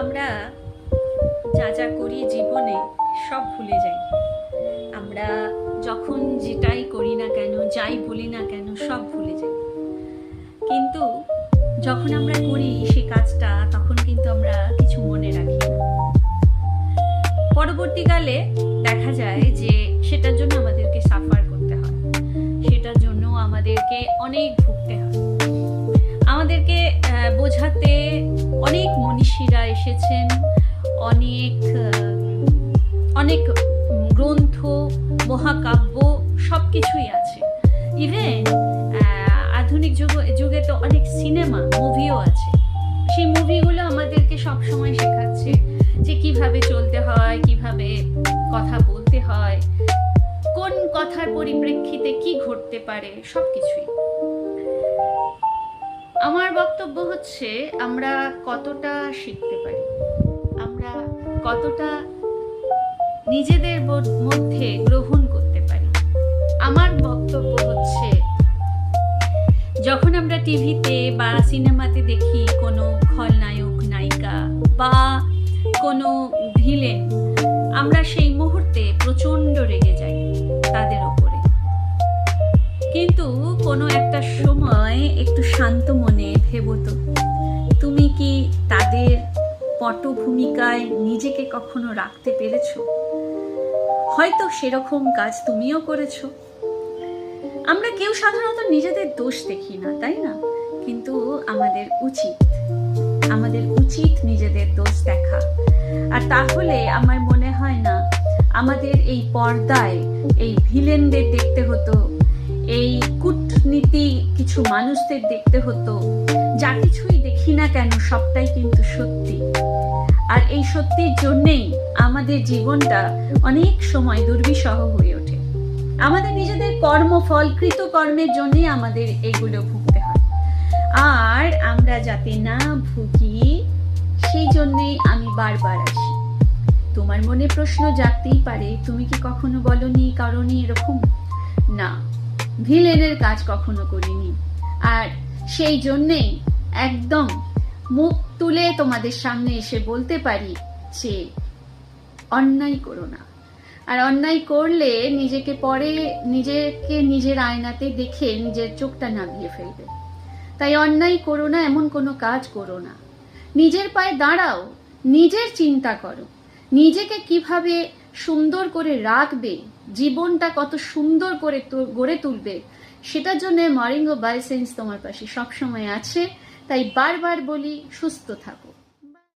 আমরা যা যা করি জীবনে সব ভুলে যাই। আমরা যখন যেটাই করি না কেন, যাই বলি না কেন, সব ভুলে যাই। কিন্তু যখন আমরা করি সেই কাজটা, তখন কিন্তু আমরা কিছু মনে রাখি না। পরবর্তীকালে দেখা যায় যে সেটার জন্য আমাদেরকে সাফার করতে হয়, সেটার জন্য আমাদেরকে অনেক ভুগতে হয়। আমাদেরকে বোঝাতে অনেক মনীষীরা এসেছেন, অনেক গ্রন্থ, মহাকাব্য সব কিছুই আছে। ইভেন আধুনিক যুগে তো অনেক সিনেমা, মুভিও আছে। সেই মুভিগুলো আমাদেরকে সবসময় শেখাচ্ছে যে কিভাবে চলতে হয়, কিভাবে কথা বলতে হয়, কোন কথার পরিপ্রেক্ষিতে কি ঘটতে পারে, সবকিছুই। আমার বক্তব্য হচ্ছে, আমরা কতটা শিখতে পারি, আমরা কতটা নিজেদের মধ্যে গ্রহণ করতে পারি। আমার বক্তব্য হচ্ছে, যখন আমরা টিভিতে বা সিনেমাতে দেখি কোনো খলনায়ক নায়িকা বা কোনো ভিলেন, আমরা সেই মুহূর্তে প্রচন্ড রেগে যাই তাদের ওপরে। কিন্তু কোনো একটা সময় একটু শান্ত মনে ভেবো তো, তুমি কি তাদের পটভূমিকায় নিজেকে কখনো রাখতে পেরেছো? হয়তো সেরকম কাজ তুমিও করেছো। আমরা কেউ সাধারণত নিজেদের দোষ দেখি না, তাই না? কিন্তু আমাদের উচিত নিজেদের দোষ দেখা। আর তাহলে আমার মনে হয় না আমাদের এই পর্দায় এই ভিলেনদের দেখতে হতো, এই কূটনীতি কিছু মানুষদের দেখতে হতো। যা কিছুই দেখি না কেন, সবটাই কিন্তু সত্যি। আর এই সত্যির জন্যেই আমাদের জীবনটা অনেক সময় দুর্বিষহ হয়ে ওঠে। আমাদের নিজেদের কর্মফল, কৃতকর্মের জন্যই আমাদের এগুলো ভুগতে হয়। আর আমরা যাতে না ভুগি, সেই জন্যেই আমি বারবার আসি। তোমার মনে প্রশ্ন জাগতেই পারে, তুমি কি কখনো বলনি কারণই এরকম? না, ভিলেনের কাজ কখনো করিনি। আর সেই জন্যেই একদম মুখ তুলে তোমাদের সামনে এসে বলতে পারি যে অন্যায় করো না। আর অন্যায় করলে নিজেকে নিজের আয়নাতে দেখে নিজের চোখটা নামিয়ে ফেলবে। তাই অন্যায় করো না, এমন কোনো কাজ করো না। নিজের পায়ে দাঁড়াও, নিজের চিন্তা করো, নিজেকে কিভাবে সুন্দর করে রাখবে, জীবনটা কত সুন্দর করে গড়ে তুলবে, সেটার জন্য মরিঙ্গো বায়োসেন্স তোমার পাশে সবসময় আছে। তাই বারবার বলি, সুস্থ থাকো।